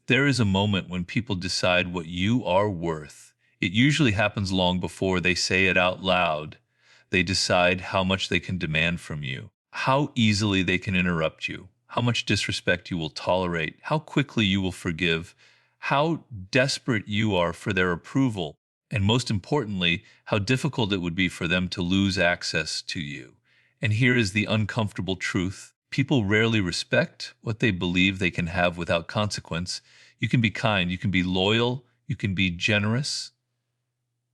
There is a moment when people decide what you are worth. It usually happens long before they say it out loud. They decide how much they can demand from you, how easily they can interrupt you, how much disrespect you will tolerate, how quickly you will forgive, how desperate you are for their approval, and most importantly, how difficult it would be for them to lose access to you. And here is the uncomfortable truth. People rarely respect what they believe they can have without consequence. You can be kind, you can be loyal, you can be generous,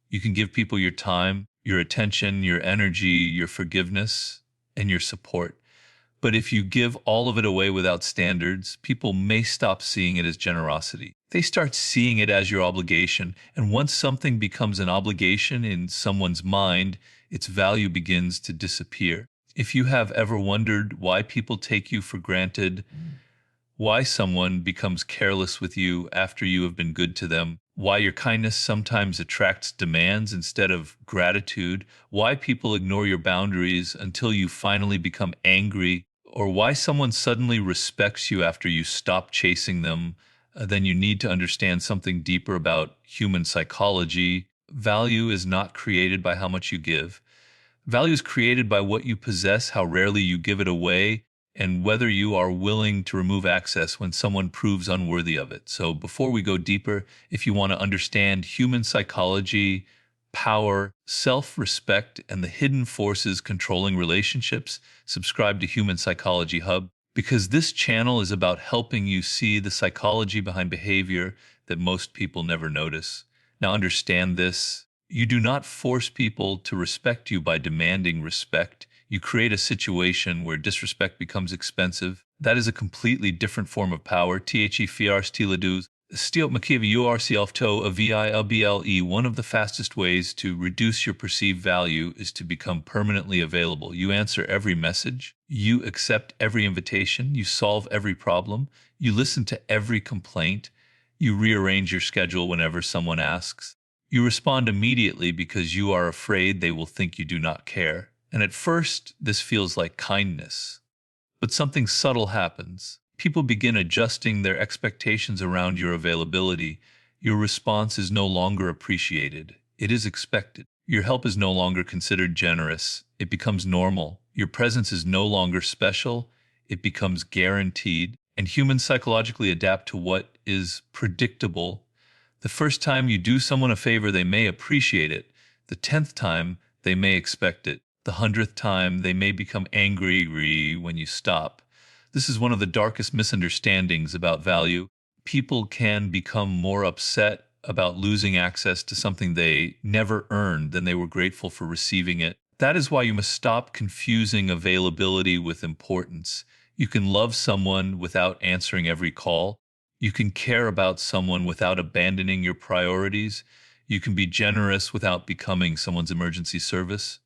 you can give people your time, your attention, your energy, your forgiveness, and your support. But if you give all of it away without standards, people may stop seeing it as generosity. They start seeing it as your obligation. And once something becomes an obligation in someone's mind, its value begins to disappear. If you have ever wondered why people take you for granted, why someone becomes careless with you after you have been good to them, why your kindness sometimes attracts demands instead of gratitude, why people ignore your boundaries until you finally become angry, or why someone suddenly respects you after you stop chasing them, then you need to understand something deeper about human psychology. Value is not created by how much you give. Value is created by what you possess, how rarely you give it away, and whether you are willing to remove access when someone proves unworthy of it. So before we go deeper, if you want to understand human psychology, power, self-respect, and the hidden forces controlling relationships, subscribe to Human Psychology Hub, because this channel is about helping you see the psychology behind behavior that most people never notice. Now understand this. You do not force people to respect you by demanding respect. You create a situation where disrespect becomes expensive. That is a completely different form of power. The fiar stiladus. Stiot makiva urclfto a VILBLE. One of the fastest ways to reduce your perceived value is to become permanently available. You answer every message. You accept every invitation. You solve every problem. You listen to every complaint. You rearrange your schedule whenever someone asks. You respond immediately because you are afraid they will think you do not care. And at first, this feels like kindness. But something subtle happens. People begin adjusting their expectations around your availability. Your response is no longer appreciated. It is expected. Your help is no longer considered generous. It becomes normal. Your presence is no longer special. It becomes guaranteed. And humans psychologically adapt to what is predictable. The first time you do someone a favor, they may appreciate it. The 10th time, they may expect it. The 100th time, they may become angry when you stop. This is one of the darkest misunderstandings about value. People can become more upset about losing access to something they never earned than they were grateful for receiving it. That is why you must stop confusing availability with importance. You can love someone without answering every call. You can care about someone without abandoning your priorities. You can be generous without becoming someone's emergency service.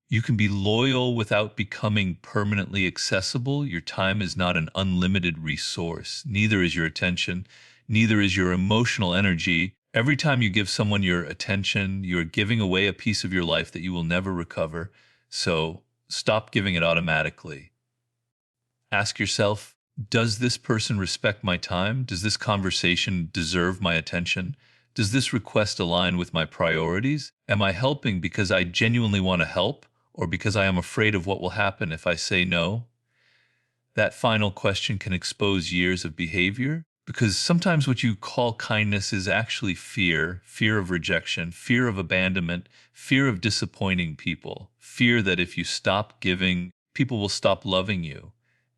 You can be loyal without becoming permanently accessible. Your time is not an unlimited resource. Neither is your attention. Neither is your emotional energy. Every time you give someone your attention, you're giving away a piece of your life that you will never recover. So stop giving it automatically. Ask yourself, does this person respect my time? Does this conversation deserve my attention? Does this request align with my priorities? Am I helping because I genuinely want to help, or because I am afraid of what will happen if I say no? That final question can expose years of behavior, because sometimes what you call kindness is actually fear, fear of rejection, fear of abandonment, fear of disappointing people, fear that if you stop giving, people will stop loving you.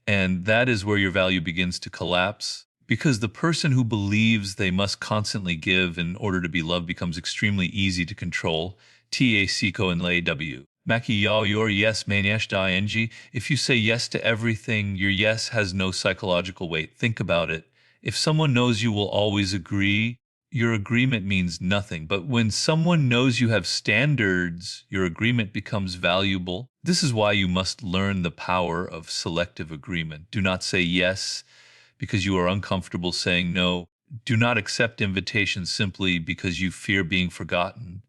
And that is where your value begins to collapse, because the person who believes they must constantly give in order to be loved becomes extremely easy to control. TACO and LAW. Maki yaw your yes manesh ing. If you say yes to everything, your yes has no psychological weight. Think about it. If someone knows you will always agree, your agreement means nothing. But when someone knows you have standards, your agreement becomes valuable. This is why you must learn the power of selective agreement. Do not say yes because you are uncomfortable saying no. Do not accept invitations simply because you fear being forgotten.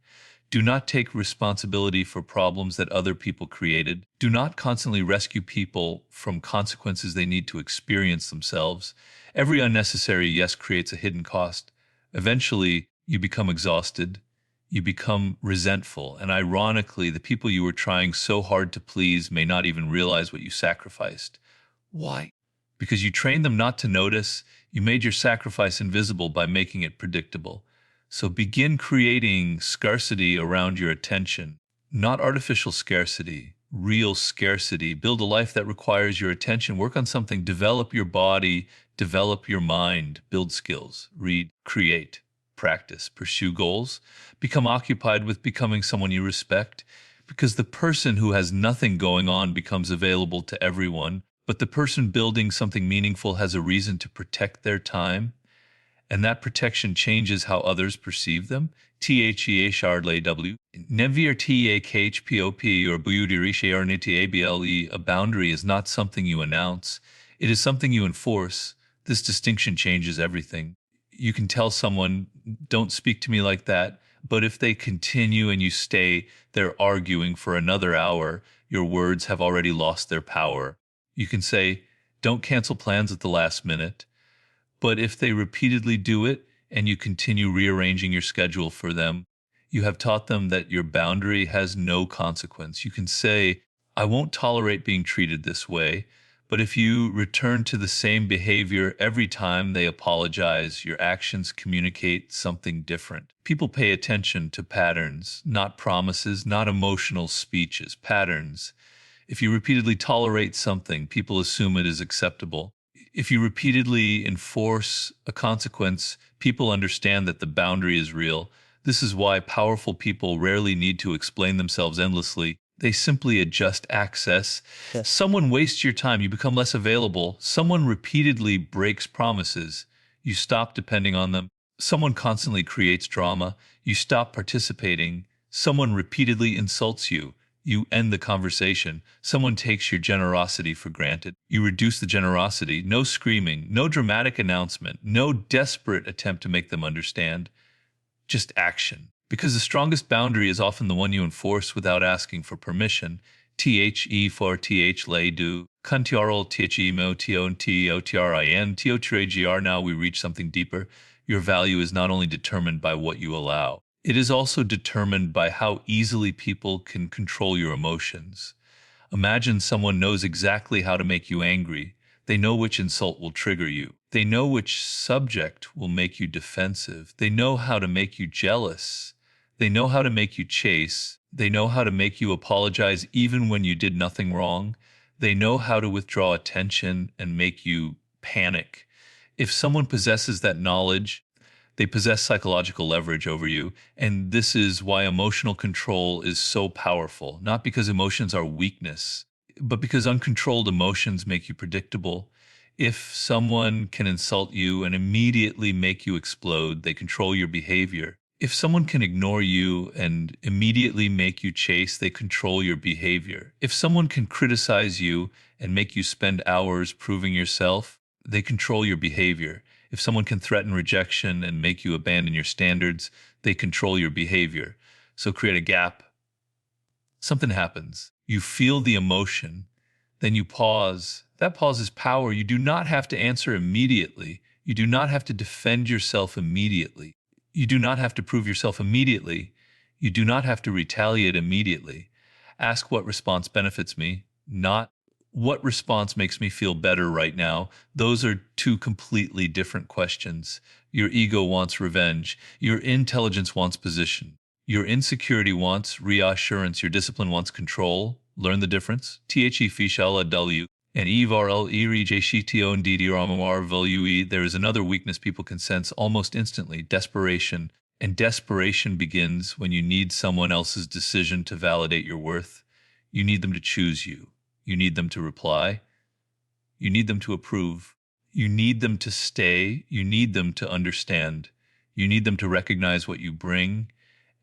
Do not take responsibility for problems that other people created. Do not constantly rescue people from consequences they need to experience themselves. Every unnecessary yes creates a hidden cost. Eventually, you become exhausted, you become resentful, and ironically, the people you were trying so hard to please may not even realize what you sacrificed. Why? Because you trained them not to notice, you made your sacrifice invisible by making it predictable. So begin creating scarcity around your attention, not artificial scarcity, real scarcity. Build a life that requires your attention. Work on something, develop your body, develop your mind, build skills, read, create, practice, pursue goals, become occupied with becoming someone you respect. Because the person who has nothing going on becomes available to everyone, but the person building something meaningful has a reason to protect their time, and that protection changes how others perceive them. THEHRLAW. Nevir TAKHPOP or BUDIRISHARNITABLE. A boundary is not something you announce, it is something you enforce. This distinction changes everything. You can tell someone, don't speak to me like that, but if they continue and you stay, they're arguing for another hour. Your words have already lost their power. You can say, don't cancel plans at the last minute. But if they repeatedly do it and you continue rearranging your schedule for them, you have taught them that your boundary has no consequence. You can say, I won't tolerate being treated this way. But if you return to the same behavior every time they apologize, your actions communicate something different. People pay attention to patterns, not promises, not emotional speeches, patterns. If you repeatedly tolerate something, people assume it is acceptable. If you repeatedly enforce a consequence, people understand that the boundary is real. This is why powerful people rarely need to explain themselves endlessly. They simply adjust access. Yes. Someone wastes your time, you become less available. Someone repeatedly breaks promises, you stop depending on them. Someone constantly creates drama, you stop participating. Someone repeatedly insults you, you end the conversation. Someone takes your generosity for granted, you reduce the generosity. No screaming, no dramatic announcement, no desperate attempt to make them understand, just action. Because the strongest boundary is often the one you enforce without asking for permission. THE for TH lay do. Kuntiarl THE mo TO TOTRIN TOTRAGR. Now we reach something deeper. Your value is not only determined by what you allow, it is also determined by how easily people can control your emotions. Imagine someone knows exactly how to make you angry. They know which insult will trigger you. They know which subject will make you defensive. They know how to make you jealous. They know how to make you chase. They know how to make you apologize even when you did nothing wrong. They know how to withdraw attention and make you panic. If someone possesses that knowledge, they possess psychological leverage over you. And this is why emotional control is so powerful, not because emotions are weakness, but because uncontrolled emotions make you predictable. If someone can insult you and immediately make you explode, they control your behavior. If someone can ignore you and immediately make you chase, they control your behavior. If someone can criticize you and make you spend hours proving yourself, they control your behavior. If someone can threaten rejection and make you abandon your standards, they control your behavior. So create a gap. Something happens. You feel the emotion. Then you pause. That pause is power. You do not have to answer immediately. You do not have to defend yourself immediately. You do not have to prove yourself immediately. You do not have to retaliate immediately. Ask what response benefits me, not what response makes me feel better right now. Those are two completely different questions. Your ego wants revenge. Your intelligence wants position. Your insecurity wants reassurance. Your discipline wants control. Learn the difference. THE Fishala W. And EVRL EREJCTO and DDRMR value. There is another weakness people can sense almost instantly, desperation. And desperation begins when you need someone else's decision to validate your worth. You need them to choose you. You need them to reply. You need them to approve. You need them to stay. You need them to understand. You need them to recognize what you bring.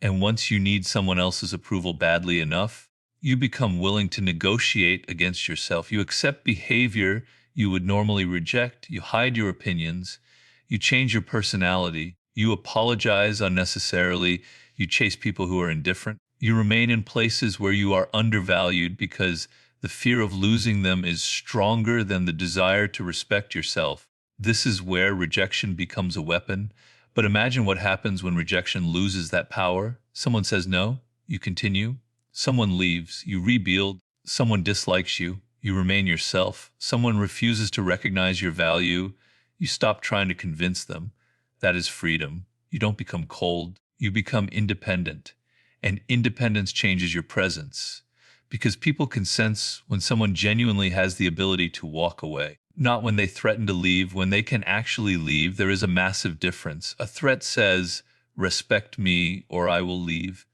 And once you need someone else's approval badly enough, you become willing to negotiate against yourself. You accept behavior you would normally reject. You hide your opinions. You change your personality. You apologize unnecessarily. You chase people who are indifferent. You remain in places where you are undervalued because the fear of losing them is stronger than the desire to respect yourself. This is where rejection becomes a weapon. But imagine what happens when rejection loses that power. Someone says no, you continue. Someone leaves, you rebuild. Someone dislikes you, you remain yourself. Someone refuses to recognize your value, you stop trying to convince them. That is freedom. You don't become cold, you become independent. And independence changes your presence. Because people can sense when someone genuinely has the ability to walk away. Not when they threaten to leave, when they can actually leave, there is a massive difference. A threat says, respect me or I will leave.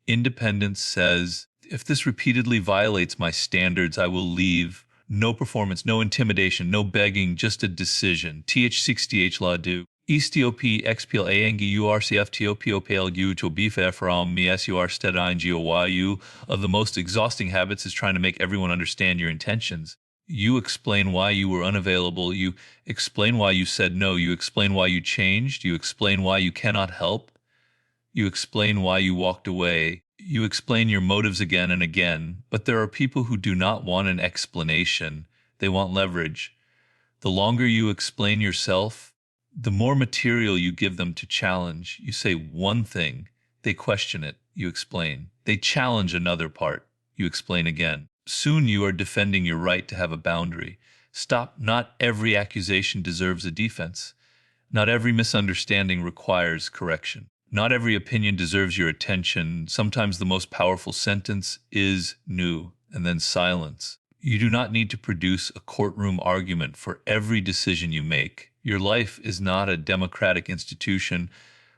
Independence says, if this repeatedly violates my standards, I will leave. No performance, no intimidation, no begging, just a decision. TH60H La Do. ESTOP XPL ANGURCFTOPOPLU to BFF from me SUR stead GOYU of the most exhausting habits is trying to make everyone understand your intentions. You explain why you were unavailable. You explain why you said no. You explain why you changed. You explain why you cannot help. You explain why you walked away. You explain your motives again and again. But there are people who do not want an explanation. They want leverage. The longer you explain yourself, the more material you give them to challenge. You say one thing, they question it, you explain. They challenge another part, you explain again. Soon you are defending your right to have a boundary. Stop. Not every accusation deserves a defense. Not every misunderstanding requires correction. Not every opinion deserves your attention. Sometimes the most powerful sentence is new, and then silence. You do not need to produce a courtroom argument for every decision you make. Your life is not a democratic institution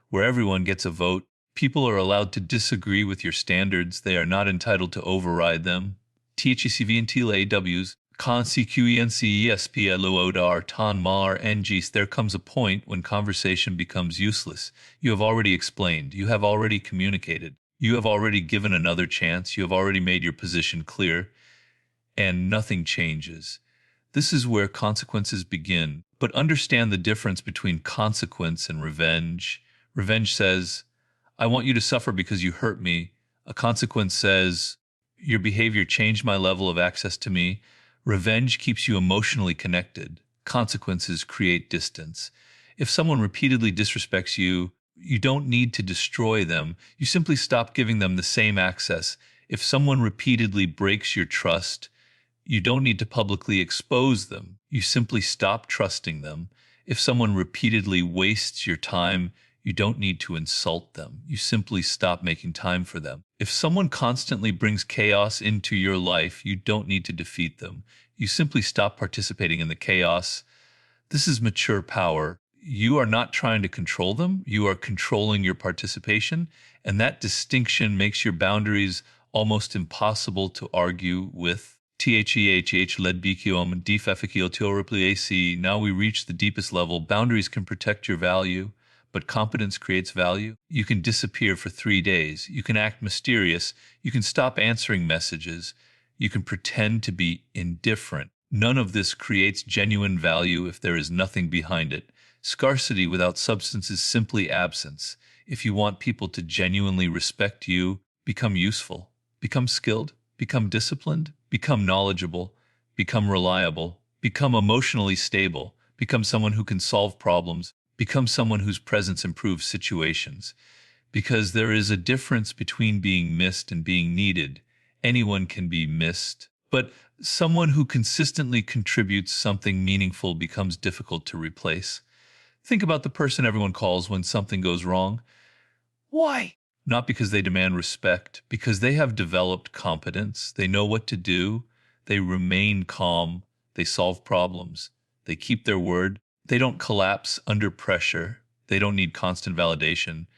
where everyone gets a vote. People are allowed to disagree with your standards. They are not entitled to override them. THECV and TLAWs consequenceespluodar ton mar ngis. There comes a point when conversation becomes useless. You have already explained. You have already communicated. You have already given another chance. You have already made your position clear. And nothing changes. This is where consequences begin. But understand the difference between consequence and revenge. Revenge says, I want you to suffer because you hurt me. A consequence says, your behavior changed my level of access to me. Revenge keeps you emotionally connected. Consequences create distance. If someone repeatedly disrespects you, you don't need to destroy them. You simply stop giving them the same access. If someone repeatedly breaks your trust, you don't need to publicly expose them. You simply stop trusting them. If someone repeatedly wastes your time, you don't need to insult them. You simply stop making time for them. If someone constantly brings chaos into your life, you don't need to defeat them. You simply stop participating in the chaos. This is mature power. You are not trying to control them. You are controlling your participation. And that distinction makes your boundaries almost impossible to argue with. THEHH led BQM defefikil AC. Now we reach the deepest level. Boundaries can protect your value, but competence creates value. You can disappear for 3 days. You can act mysterious. You can stop answering messages. You can pretend to be indifferent. None of this creates genuine value if there is nothing behind it. Scarcity without substance is simply absence. If you want people to genuinely respect you, become useful, become skilled, become disciplined, become knowledgeable, become reliable, become emotionally stable, become someone who can solve problems, become someone whose presence improves situations. Because there is a difference between being missed and being needed. Anyone can be missed, but someone who consistently contributes something meaningful becomes difficult to replace. Think about the person everyone calls when something goes wrong. Why? Not because they demand respect, because they have developed competence. They know what to do. They remain calm. They solve problems. They keep their word. They don't collapse under pressure. They don't need constant validation.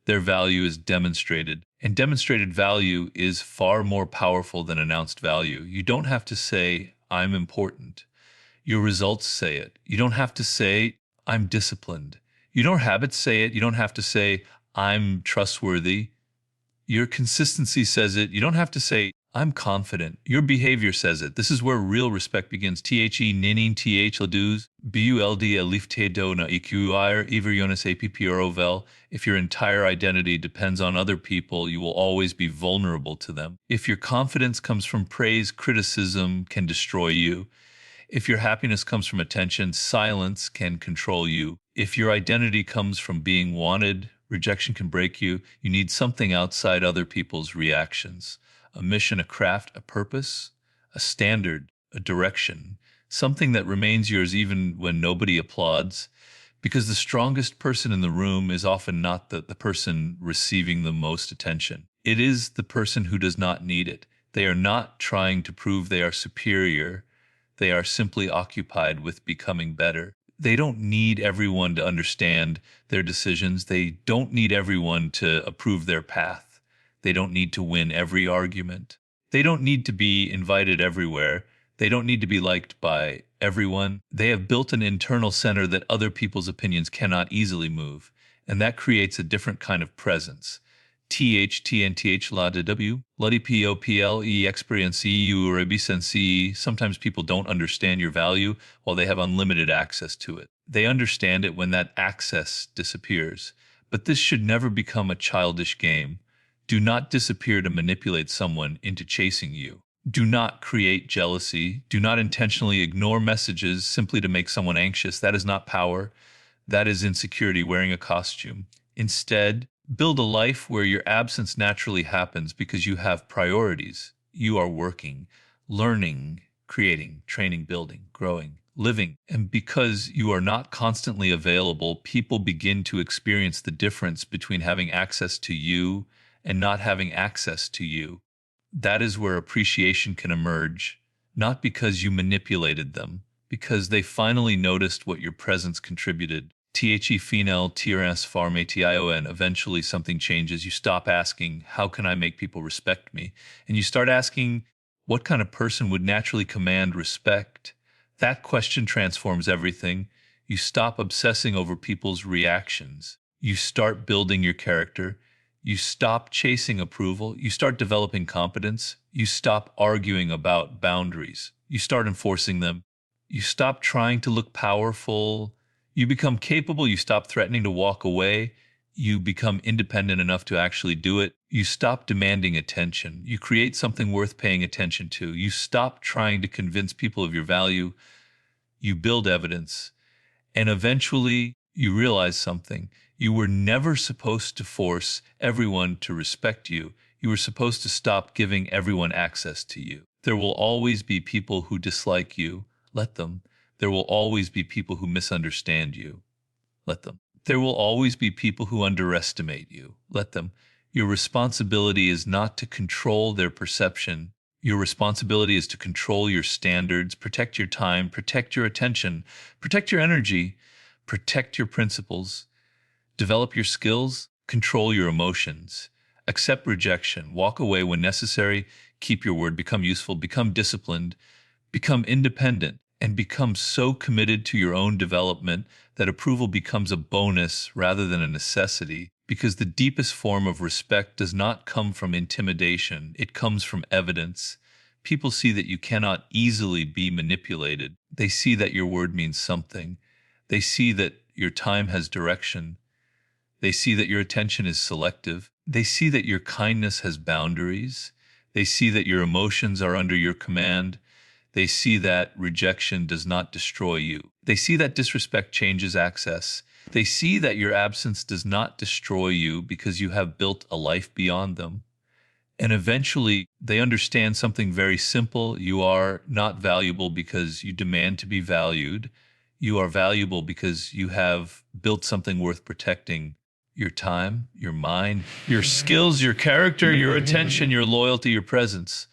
Their value is demonstrated. And demonstrated value is far more powerful than announced value. You don't have to say, I'm important. Your results say it. You don't have to say, I'm disciplined. Your habits say it. You don't have to say, I'm trustworthy. Your consistency says it. You don't have to say, I'm confident. Your behavior says it. This is where real respect begins. The ninin th laduz, buld elifte do na eqir, iver yonas apporovel. If your entire identity depends on other people, you will always be vulnerable to them. If your confidence comes from praise, criticism can destroy you. If your happiness comes from attention, silence can control you. If your identity comes from being wanted, rejection can break you. You need something outside other people's reactions. A mission, a craft, a purpose, a standard, a direction, something that remains yours even when nobody applauds. Because the strongest person in the room is often not the person receiving the most attention. It is the person who does not need it. They are not trying to prove they are superior. They are simply occupied with becoming better. They don't need everyone to understand their decisions. They don't need everyone to approve their path. They don't need to win every argument. They don't need to be invited everywhere. They don't need to be liked by everyone. They have built an internal center that other people's opinions cannot easily move, and that creates a different kind of presence. THTNTH la de W, Luddy POPLE experience EU or ABSNC. Sometimes people don't understand your value while they have unlimited access to it. They understand it when that access disappears. But this should never become a childish game. Do not disappear to manipulate someone into chasing you. Do not create jealousy. Do not intentionally ignore messages simply to make someone anxious. That is not power. That is insecurity wearing a costume. Instead, build a life where your absence naturally happens because you have priorities. You are working, learning, creating, training, building, growing, living. And because you are not constantly available, people begin to experience the difference between having access to you and not having access to you. That is where appreciation can emerge, not because you manipulated them, because they finally noticed what your presence contributed. The phenol TRS farm ATION. Eventually something changes. You stop asking, how can I make people respect me? And you start asking, what kind of person would naturally command respect? That question transforms everything. You stop obsessing over people's reactions. You start building your character. You stop chasing approval. You start developing competence. You stop arguing about boundaries. You start enforcing them. You stop trying to look powerful. You become capable. You stop threatening to walk away. You become independent enough to actually do it. You stop demanding attention. You create something worth paying attention to. You stop trying to convince people of your value. You build evidence. And eventually you realize something. You were never supposed to force everyone to respect you. You were supposed to stop giving everyone access to you. There will always be people who dislike you. Let them. There will always be people who misunderstand you. Let them. There will always be people who underestimate you. Let them. Your responsibility is not to control their perception. Your responsibility is to control your standards, protect your time, protect your attention, protect your energy, protect your principles, develop your skills, control your emotions, accept rejection, walk away when necessary, keep your word, become useful, become disciplined, become independent, and become so committed to your own development that approval becomes a bonus rather than a necessity. Because the deepest form of respect does not come from intimidation, it comes from evidence. People see that you cannot easily be manipulated. They see that your word means something. They see that your time has direction. They see that your attention is selective. They see that your kindness has boundaries. They see that your emotions are under your command. They see that rejection does not destroy you. They see that disrespect changes access. They see that your absence does not destroy you because you have built a life beyond them. And eventually, they understand something very simple. You are not valuable because you demand to be valued. You are valuable because you have built something worth protecting. Your time, your mind, your skills, your character, your attention, your loyalty, your presence.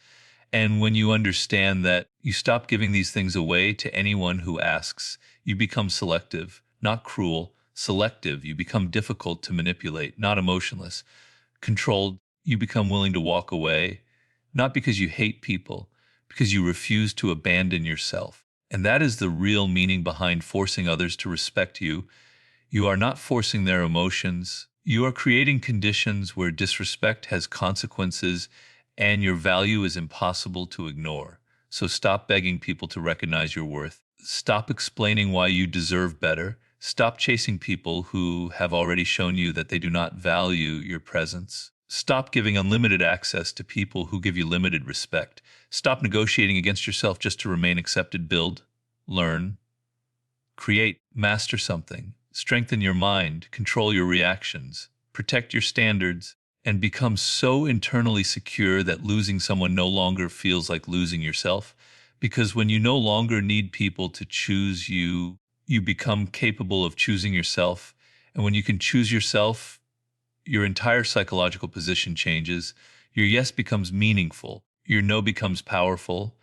And when you understand that, you stop giving these things away to anyone who asks. You become selective, not cruel, selective. You become difficult to manipulate, not emotionless. Controlled, you become willing to walk away, not because you hate people, because you refuse to abandon yourself. And that is the real meaning behind forcing others to respect you. You are not forcing their emotions. You are creating conditions where disrespect has consequences and your value is impossible to ignore. So stop begging people to recognize your worth. Stop explaining why you deserve better. Stop chasing people who have already shown you that they do not value your presence. Stop giving unlimited access to people who give you limited respect. Stop negotiating against yourself just to remain accepted. Build, learn, create, master something. Strengthen your mind, control your reactions, protect your standards, and become so internally secure that losing someone no longer feels like losing yourself. Because when you no longer need people to choose you, you become capable of choosing yourself. And when you can choose yourself, your entire psychological position changes. Your yes becomes meaningful. Your no becomes powerful.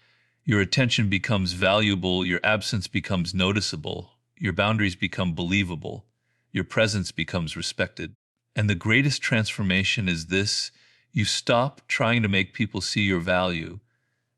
Your attention becomes valuable. Your absence becomes noticeable. Your boundaries become believable. Your presence becomes respected. And the greatest transformation is this: you stop trying to make people see your value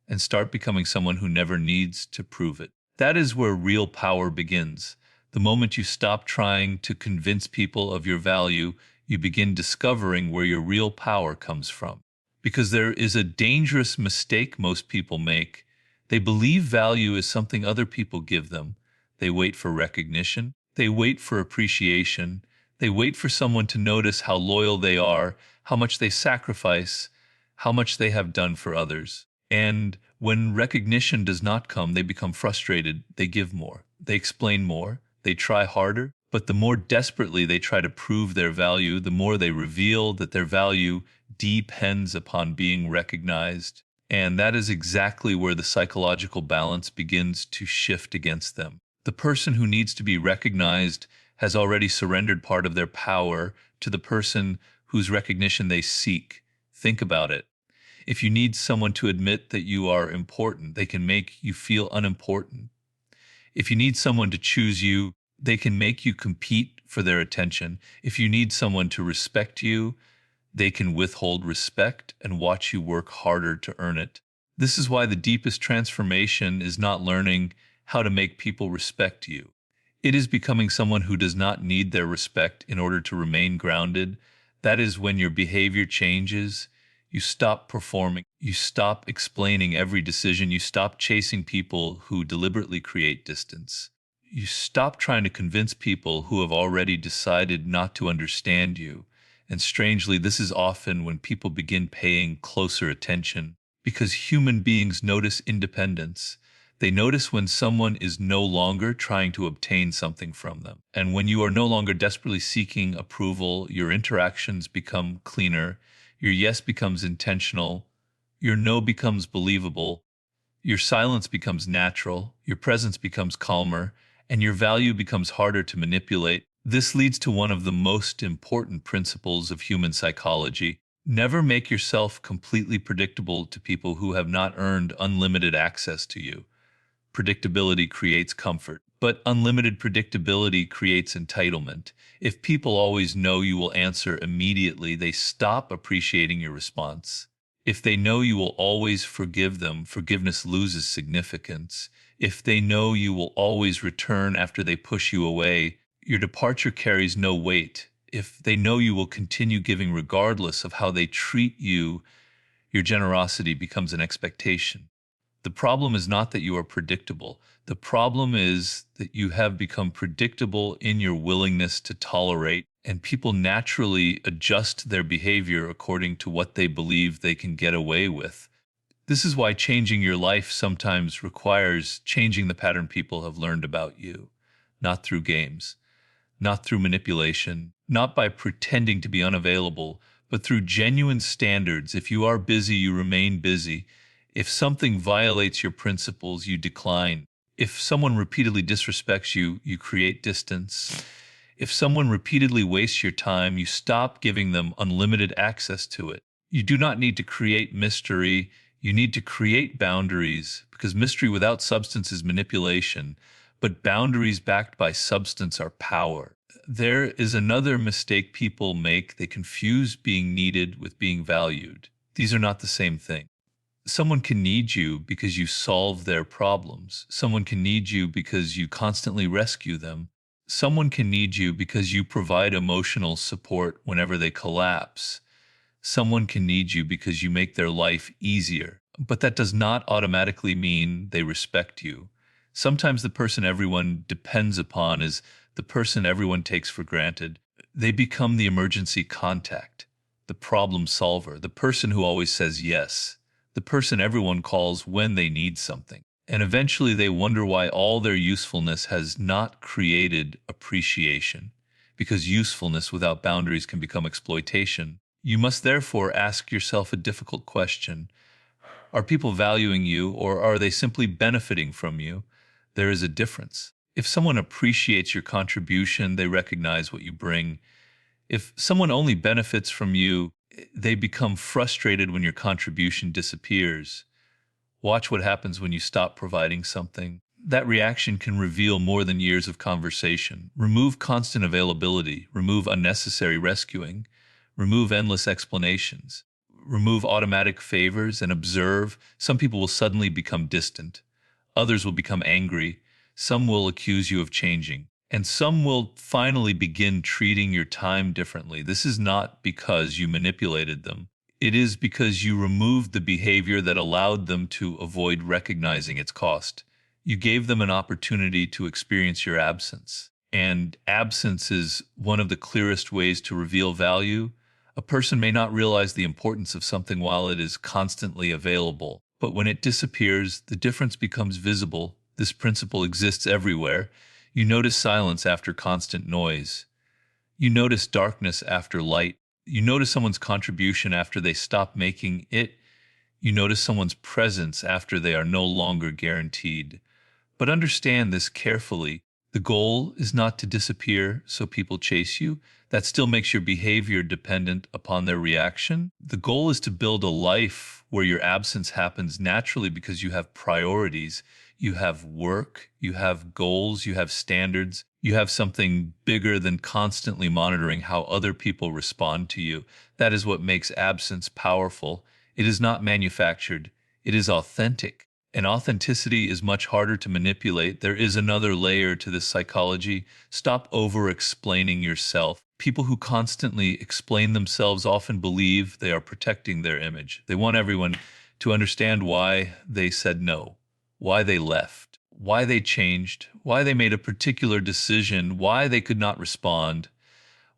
and start becoming someone who never needs to prove it. That is where real power begins. The moment you stop trying to convince people of your value, you begin discovering where your real power comes from. Because there is a dangerous mistake most people make. They believe value is something other people give them. They wait for recognition. They wait for appreciation. They wait for someone to notice how loyal they are, how much they sacrifice, how much they have done for others. And when recognition does not come, they become frustrated. They give more. They explain more. They try harder. But the more desperately they try to prove their value, the more they reveal that their value depends upon being recognized. And that is exactly where the psychological balance begins to shift against them. The person who needs to be recognized has already surrendered part of their power to the person whose recognition they seek. Think about it. If you need someone to admit that you are important, they can make you feel unimportant. If you need someone to choose you, they can make you compete for their attention. If you need someone to respect you, they can withhold respect and watch you work harder to earn it. This is why the deepest transformation is not learning how to make people respect you. It is becoming someone who does not need their respect in order to remain grounded. That is when your behavior changes. You stop performing. You stop explaining every decision. You stop chasing people who deliberately create distance. You stop trying to convince people who have already decided not to understand you. And strangely, this is often when people begin paying closer attention, because human beings notice independence. They notice when someone is no longer trying to obtain something from them. And when you are no longer desperately seeking approval, your interactions become cleaner, your yes becomes intentional, your no becomes believable, your silence becomes natural, your presence becomes calmer, and your value becomes harder to manipulate. This leads to one of the most important principles of human psychology. Never make yourself completely predictable to people who have not earned unlimited access to you. Predictability creates comfort, but unlimited predictability creates entitlement. If people always know you will answer immediately, they stop appreciating your response. If they know you will always forgive them, forgiveness loses significance. If they know you will always return after they push you away, your departure carries no weight. If they know you will continue giving regardless of how they treat you, your generosity becomes an expectation. The problem is not that you are predictable. The problem is that you have become predictable in your willingness to tolerate, and people naturally adjust their behavior according to what they believe they can get away with. This is why changing your life sometimes requires changing the pattern people have learned about you, not through games, not through manipulation, not by pretending to be unavailable, but through genuine standards. If you are busy, you remain busy. If something violates your principles, you decline. If someone repeatedly disrespects you, you create distance. If someone repeatedly wastes your time, you stop giving them unlimited access to it. You do not need to create mystery. You need to create boundaries, because mystery without substance is manipulation, but boundaries backed by substance are power. There is another mistake people make. They confuse being needed with being valued. These are not the same thing. Someone can need you because you solve their problems. Someone can need you because you constantly rescue them. Someone can need you because you provide emotional support whenever they collapse. Someone can need you because you make their life easier, but that does not automatically mean they respect you. Sometimes the person everyone depends upon is the person everyone takes for granted. They become the emergency contact, the problem solver, the person who always says yes, the person everyone calls when they need something. And eventually they wonder why all their usefulness has not created appreciation, because usefulness without boundaries can become exploitation. You must therefore ask yourself a difficult question. Are people valuing you, or are they simply benefiting from you? There is a difference. If someone appreciates your contribution, they recognize what you bring. If someone only benefits from you, they become frustrated when your contribution disappears. Watch what happens when you stop providing something. That reaction can reveal more than years of conversation. Remove constant availability, remove unnecessary rescuing, remove endless explanations, remove automatic favors, and observe. Some people will suddenly become distant. Others will become angry. Some will accuse you of changing. And some will finally begin treating your time differently. This is not because you manipulated them. It is because you removed the behavior that allowed them to avoid recognizing its cost. You gave them an opportunity to experience your absence. And absence is one of the clearest ways to reveal value. A person may not realize the importance of something while it is constantly available, but when it disappears, the difference becomes visible. This principle exists everywhere. You notice silence after constant noise. You notice darkness after light. You notice someone's contribution after they stop making it. You notice someone's presence after they are no longer guaranteed. But understand this carefully. The goal is not to disappear so people chase you. That still makes your behavior dependent upon their reaction. The goal is to build a life where your absence happens naturally because you have priorities, you have work, you have goals, you have standards, you have something bigger than constantly monitoring how other people respond to you. That is what makes absence powerful. It is not manufactured, it is authentic. And authenticity is much harder to manipulate. There is another layer to this psychology. Stop over explaining yourself. People who constantly explain themselves often believe they are protecting their image. They want everyone to understand why they said no, why they left, why they changed, why they made a particular decision, why they could not respond,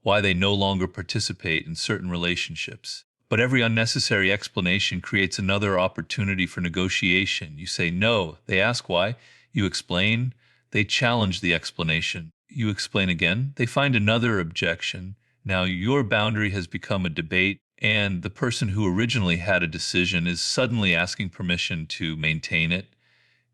why they no longer participate in certain relationships. But every unnecessary explanation creates another opportunity for negotiation. You say no, they ask why. You explain, they challenge the explanation. You explain again, they find another objection. Now your boundary has become a debate, and the person who originally had a decision is suddenly asking permission to maintain it.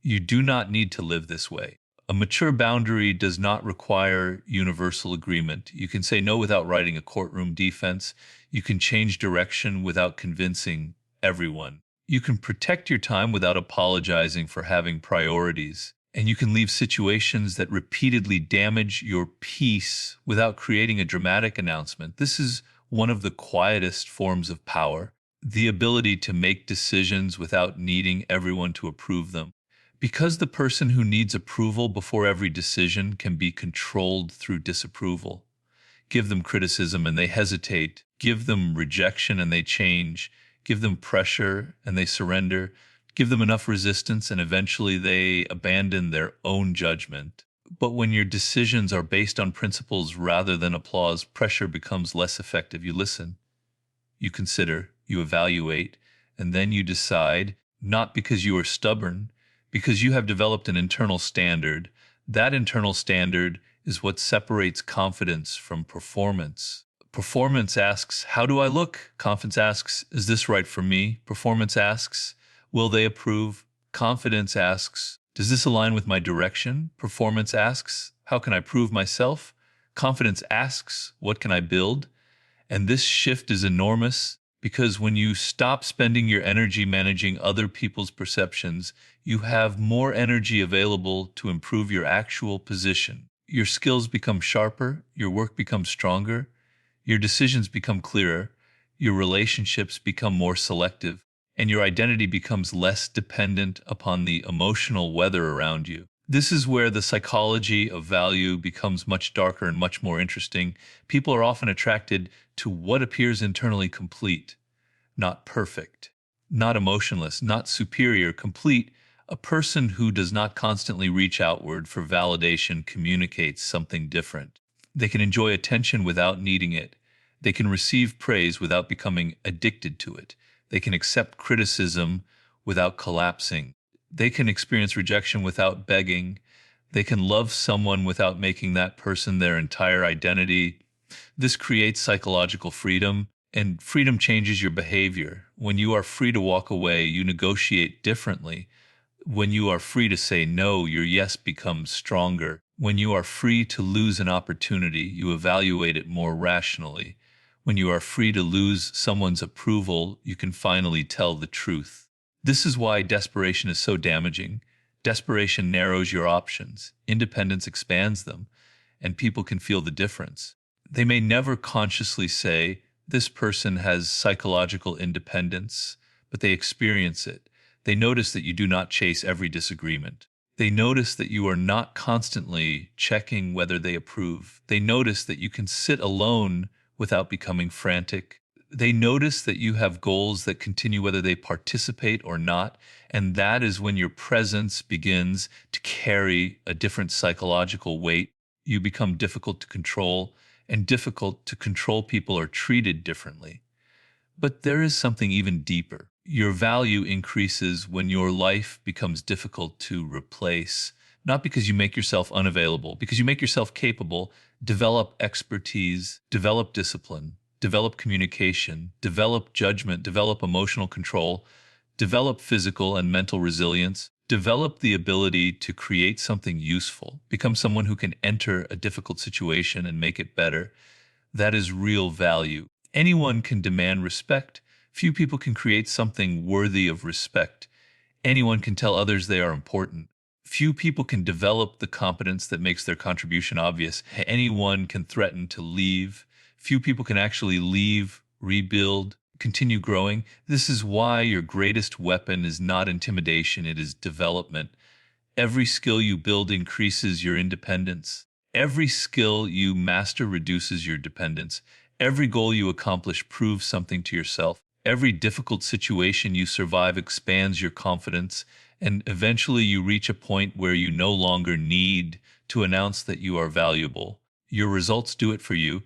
You do not need to live this way. A mature boundary does not require universal agreement. You can say no without writing a courtroom defense. You can change direction without convincing everyone. You can protect your time without apologizing for having priorities. And you can leave situations that repeatedly damage your peace without creating a dramatic announcement. This is one of the quietest forms of power, the ability to make decisions without needing everyone to approve them. Because the person who needs approval before every decision can be controlled through disapproval. Give them criticism and they hesitate. Give them rejection and they change. Give them pressure and they surrender. Give them enough resistance and eventually they abandon their own judgment. But when your decisions are based on principles rather than applause, pressure becomes less effective. You listen, you consider, you evaluate, and then you decide, not because you are stubborn, because you have developed an internal standard. That internal standard is what separates confidence from performance. Performance asks, how do I look? Confidence asks, is this right for me? Performance asks, will they approve? Confidence asks, does this align with my direction? Performance asks, how can I prove myself? Confidence asks, what can I build? And this shift is enormous because when you stop spending your energy managing other people's perceptions, you have more energy available to improve your actual position. Your skills become sharper, your work becomes stronger, your decisions become clearer, your relationships become more selective, and your identity becomes less dependent upon the emotional weather around you. This is where the psychology of value becomes much darker and much more interesting. People are often attracted to what appears internally complete. not perfect, not emotionless, not superior, complete. A person who does not constantly reach outward for validation communicates something different. They can enjoy attention without needing it. They can receive praise without becoming addicted to it. They can accept criticism without collapsing. They can experience rejection without begging. They can love someone without making that person their entire identity. This creates psychological freedom, and freedom changes your behavior. When you are free to walk away, you negotiate differently. When you are free to say no, your yes becomes stronger. When you are free to lose an opportunity, you evaluate it more rationally. When you are free to lose someone's approval, you can finally tell the truth. This is why desperation is so damaging. Desperation narrows your options, independence expands them, and people can feel the difference. They may never consciously say, this person has psychological independence, but they experience it. They notice that you do not chase every disagreement. They notice that you are not constantly checking whether they approve. They notice that you can sit alone without becoming frantic. They notice that you have goals that continue whether they participate or not. And that is when your presence begins to carry a different psychological weight. You become difficult to control, and difficult to control people are treated differently. But there is something even deeper. Your value increases when your life becomes difficult to replace, not because you make yourself unavailable, because you make yourself capable. Develop expertise, develop discipline, develop communication, develop judgment, develop emotional control, develop physical and mental resilience, develop the ability to create something useful, become someone who can enter a difficult situation and make it better. That is real value. Anyone can demand respect. Few people can create something worthy of respect. Anyone can tell others they are important. Few people can develop the competence that makes their contribution obvious. Anyone can threaten to leave. Few people can actually leave, rebuild, continue growing. This is why your greatest weapon is not intimidation, it is development. Every skill you build increases your independence. Every skill you master reduces your dependence. Every goal you accomplish proves something to yourself. Every difficult situation you survive expands your confidence, and eventually you reach a point where you no longer need to announce that you are valuable. Your results do it for you.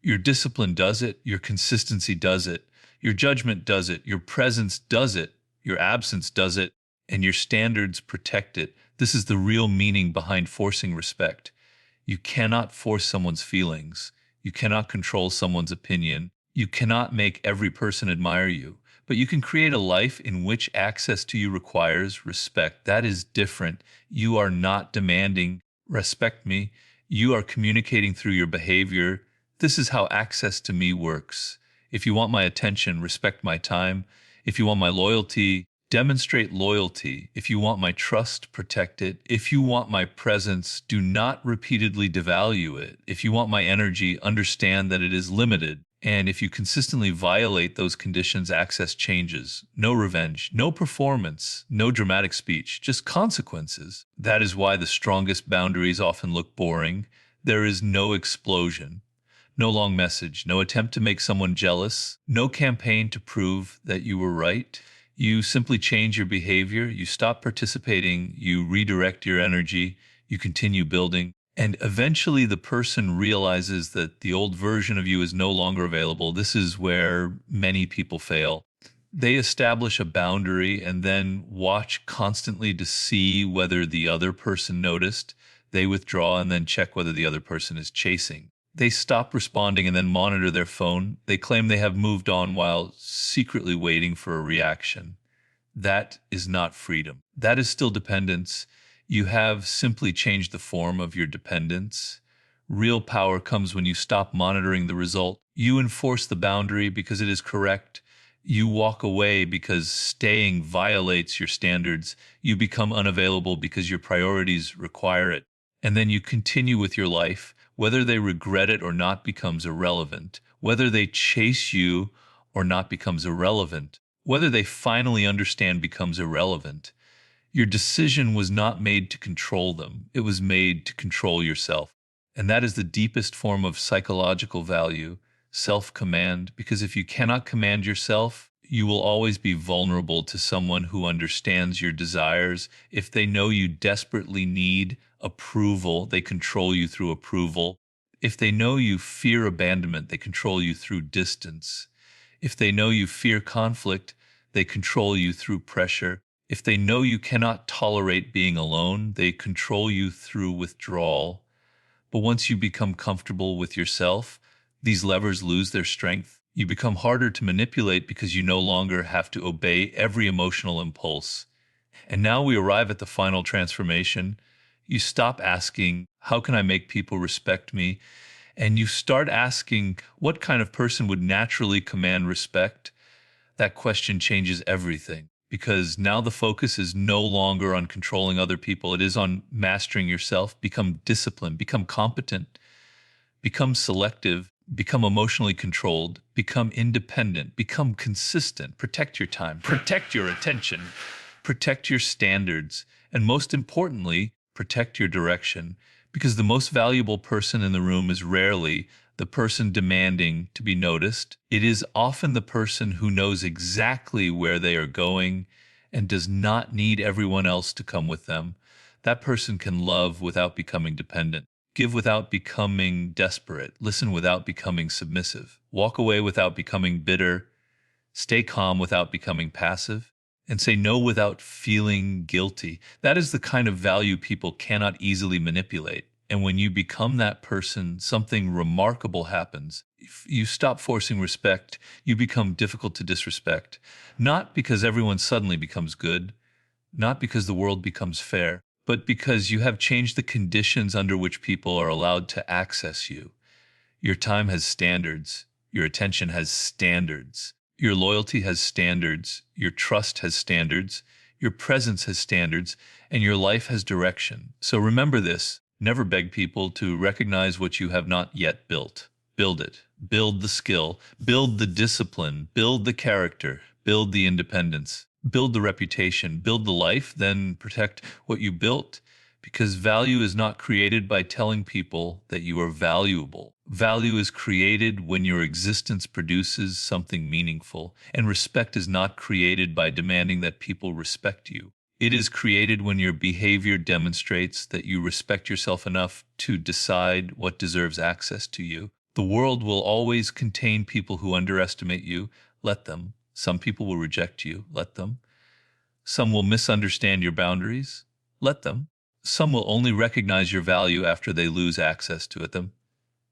Your discipline does it. Your consistency does it. Your judgment does it. Your presence does it. Your absence does it. And your standards protect it. This is the real meaning behind forcing respect. You cannot force someone's feelings. You cannot control someone's opinion. You cannot make every person admire you. But you can create a life in which access to you requires respect. That is different. You are not demanding, respect me. You are communicating through your behavior. This is how access to me works. If you want my attention, respect my time. If you want my loyalty, demonstrate loyalty. If you want my trust, protect it. If you want my presence, do not repeatedly devalue it. If you want my energy, understand that it is limited. And if you consistently violate those conditions, access changes. No revenge, no performance, no dramatic speech, just consequences. That is why the strongest boundaries often look boring. There is no explosion. No long message, no attempt to make someone jealous, no campaign to prove that you were right. You simply change your behavior, you stop participating, you redirect your energy, you continue building, and eventually the person realizes that the old version of you is no longer available. This is where many people fail. They establish a boundary and then watch constantly to see whether the other person noticed. They withdraw and then check whether the other person is chasing. They stop responding and then monitor their phone. They claim they have moved on while secretly waiting for a reaction. That is not freedom. That is still dependence. You have simply changed the form of your dependence. Real power comes when you stop monitoring the result. You enforce the boundary because it is correct. You walk away because staying violates your standards. You become unavailable because your priorities require it. And then you continue with your life. Whether they regret it or not becomes irrelevant. Whether they chase you or not becomes irrelevant. Whether they finally understand becomes irrelevant. Your decision was not made to control them. It was made to control yourself. And that is the deepest form of psychological value. self-command, because if you cannot command yourself, you will always be vulnerable to someone who understands your desires. If they know you desperately need approval, they control you through approval. If they know you fear abandonment, they control you through distance. If they know you fear conflict, they control you through pressure. If they know you cannot tolerate being alone, they control you through withdrawal. But once you become comfortable with yourself, these levers lose their strength. You become harder to manipulate because you no longer have to obey every emotional impulse. And now we arrive at the final transformation. You stop asking, how can I make people respect me? And you start asking, what kind of person would naturally command respect? That question changes everything, because now the focus is no longer on controlling other people. It is on mastering yourself. Become disciplined, become competent, become selective, become emotionally controlled, become independent, become consistent, protect your time, protect your attention, protect your standards, and most importantly, protect your direction. Because the most valuable person in the room is rarely the person demanding to be noticed. It is often the person who knows exactly where they are going and does not need everyone else to come with them. That person can love without becoming dependent, give without becoming desperate, listen without becoming submissive, walk away without becoming bitter, stay calm without becoming passive, and say no without feeling guilty. That is the kind of value people cannot easily manipulate. And when you become that person, something remarkable happens. If you stop forcing respect, you become difficult to disrespect. Not because everyone suddenly becomes good, not because the world becomes fair, but because you have changed the conditions under which people are allowed to access you. Your time has standards. Your attention has standards. Your loyalty has standards. Your trust has standards. Your presence has standards. And your life has direction. So remember this. Never beg people to recognize what you have not yet built. Build it. Build the skill. Build the discipline. Build the character. Build the independence. Build the reputation. Build the life. Then protect what you built. Because value is not created by telling people that you are valuable. Value is created when your existence produces something meaningful, and respect is not created by demanding that people respect you. It is created when your behavior demonstrates that you respect yourself enough to decide what deserves access to you. The world will always contain people who underestimate you. Let them. Some people will reject you. Let them. Some will misunderstand your boundaries. Let them. Some will only recognize your value after they lose access to them.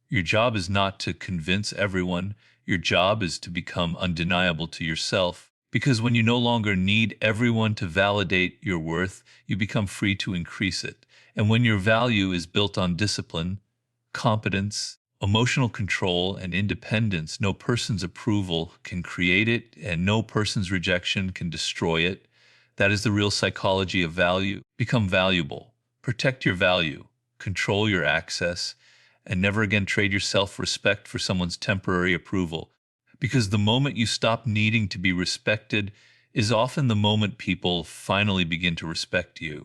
Your job is not to convince everyone. Your job is to become undeniable to yourself. Because when you no longer need everyone to validate your worth, you become free to increase it. And when your value is built on discipline, competence, emotional control, and independence, no person's approval can create it, and no person's rejection can destroy it. That is the real psychology of value. Become valuable. Protect your value. Control your access. And never again trade your self-respect for someone's temporary approval. Because the moment you stop needing to be respected is often the moment people finally begin to respect you.